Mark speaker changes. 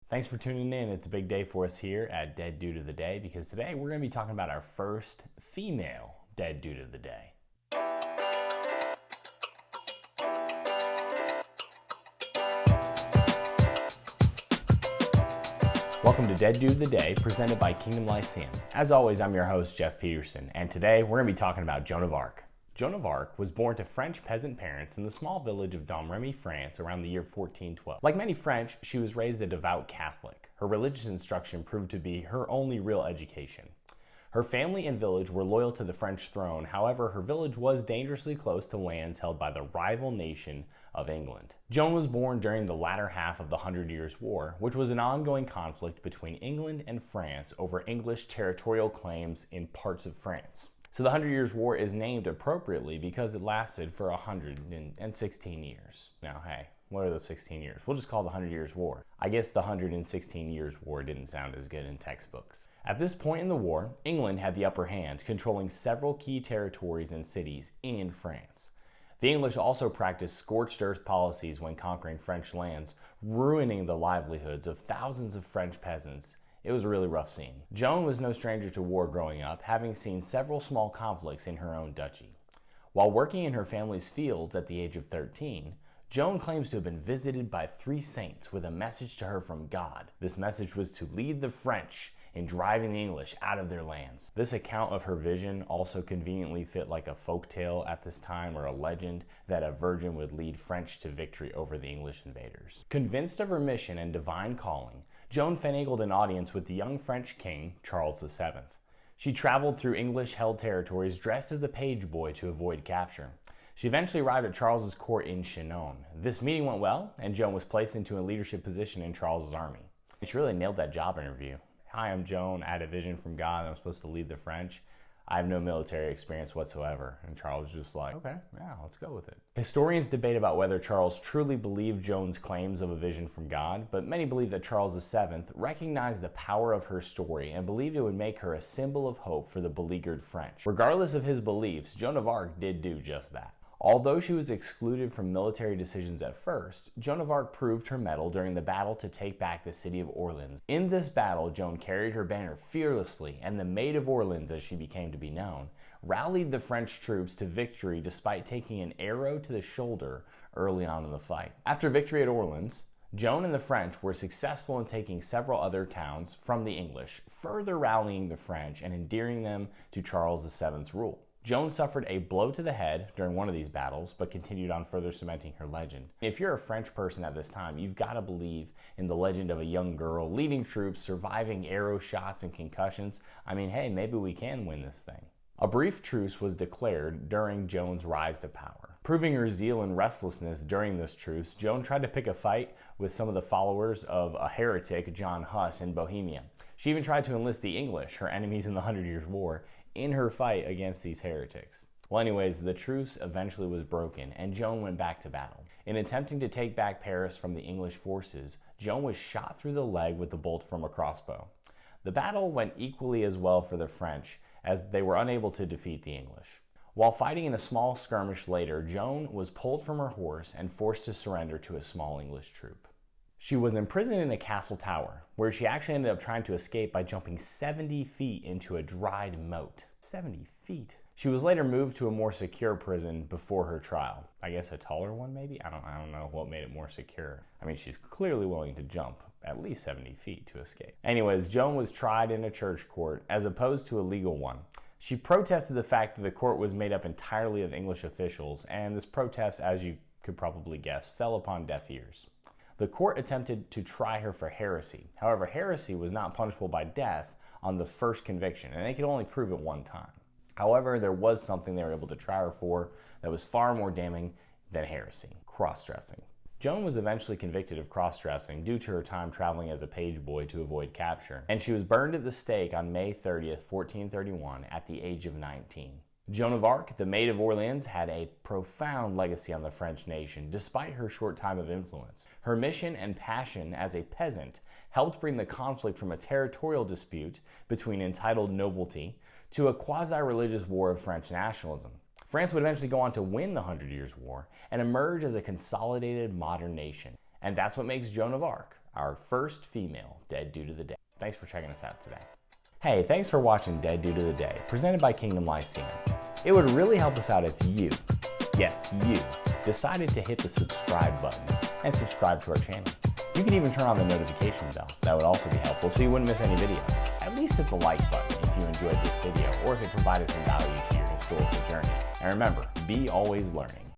Speaker 1: Thanks for tuning in. It's a big day for us here at Dead Dude of the Day because today we're going to be talking about our first female Dead Dude of the Day. Welcome to Dead Dude of the Day, presented by Kingdom Lyceum. As always, I'm your host, Jeff Peterson, and today we're going to be talking about Joan of Arc. Joan of Arc was born to French peasant parents in the small village of Domremy, France, around the year 1412. Like many French, she was raised a devout Catholic. Her religious instruction proved to be her only real education. Her family and village were loyal to the French throne, however, her village was dangerously close to lands held by the rival nation of England. Joan was born during the latter half of the 100 Years' War, which was an ongoing conflict between England and France over English territorial claims in parts of France. So the 100 Years' War is named appropriately because it lasted for 116 years. Now, hey, what are those 16 years? We'll just call it the 100 Years' War. I guess the 116 Years' War didn't sound as good in textbooks. At this point in the war, England had the upper hand, controlling several key territories and cities in France. The English also practiced scorched earth policies when conquering French lands, ruining the livelihoods of thousands of French peasants. It was a really rough scene. Joan was no stranger to war growing up, having seen several small conflicts in her own duchy. While working in her family's fields at the age of 13, Joan claims to have been visited by 3 saints with a message to her from God. This message was to lead the French in driving the English out of their lands. This account of her vision also conveniently fit like a folktale at this time, or a legend that a virgin would lead French to victory over the English invaders. Convinced of her mission and divine calling, Joan finagled an audience with the young French king, Charles VII. She traveled through English-held territories dressed as a page boy to avoid capture. She eventually arrived at Charles's court in Chinon. This meeting went well, and Joan was placed into a leadership position in Charles's army. She really nailed that job interview. Hi, I'm Joan. I had a vision from God and I'm supposed to lead the French. I have no military experience whatsoever. And Charles was just like, okay, yeah, let's go with it. Historians debate about whether Charles truly believed Joan's claims of a vision from God, but many believe that Charles VII recognized the power of her story and believed it would make her a symbol of hope for the beleaguered French. Regardless of his beliefs, Joan of Arc did do just that. Although she was excluded from military decisions at first, Joan of Arc proved her mettle during the battle to take back the city of Orleans. In this battle, Joan carried her banner fearlessly, and the Maid of Orleans, as she became to be known, rallied the French troops to victory despite taking an arrow to the shoulder early on in the fight. After victory at Orleans, Joan and the French were successful in taking several other towns from the English, further rallying the French and endearing them to Charles VII's rule. Joan suffered a blow to the head during one of these battles, but continued on further cementing her legend. If you're a French person at this time, you've got to believe in the legend of a young girl leading troops, surviving arrow shots and concussions. I mean, hey, maybe we can win this thing. A brief truce was declared during Joan's rise to power. Proving her zeal and restlessness during this truce, Joan tried to pick a fight with some of the followers of a heretic, John Huss, in Bohemia. She even tried to enlist the English, her enemies in the 100 Years' War, in her fight against these heretics. Well, anyways, the truce eventually was broken and Joan went back to battle. In attempting to take back Paris from the English forces, Joan was shot through the leg with a bolt from a crossbow. The battle went equally as well for the French, as they were unable to defeat the English. While fighting in a small skirmish later, Joan was pulled from her horse and forced to surrender to a small English troop. She was imprisoned in a castle tower, where she actually ended up trying to escape by jumping 70 feet into a dried moat. 70 feet. She was later moved to a more secure prison before her trial. I guess a taller one, maybe? I don't know what made it more secure. I mean, she's clearly willing to jump at least 70 feet to escape. Anyways, Joan was tried in a church court as opposed to a legal one. She protested the fact that the court was made up entirely of English officials, and this protest, as you could probably guess, fell upon deaf ears. The court attempted to try her for heresy. However, heresy was not punishable by death on the first conviction, and they could only prove it one time. However, there was something they were able to try her for that was far more damning than heresy: cross-dressing. Joan was eventually convicted of cross-dressing due to her time traveling as a page boy to avoid capture, and she was burned at the stake on May 30th, 1431 at the age of 19. Joan of Arc, the Maid of Orleans, had a profound legacy on the French nation, despite her short time of influence. Her mission and passion as a peasant helped bring the conflict from a territorial dispute between entitled nobility to a quasi-religious war of French nationalism. France would eventually go on to win the 100 Years' War and emerge as a consolidated modern nation. And that's what makes Joan of Arc our first female dead due to the day. Thanks for checking us out today. Hey, thanks for watching Dead Due to the Day, presented by Kingdom Lyceum. It would really help us out if you, yes you, decided to hit the subscribe button and subscribe to our channel. You can even turn on the notification bell. That would also be helpful so you wouldn't miss any videos. At least hit the like button if you enjoyed this video or if it provided some value to your historical journey. And remember, be always learning.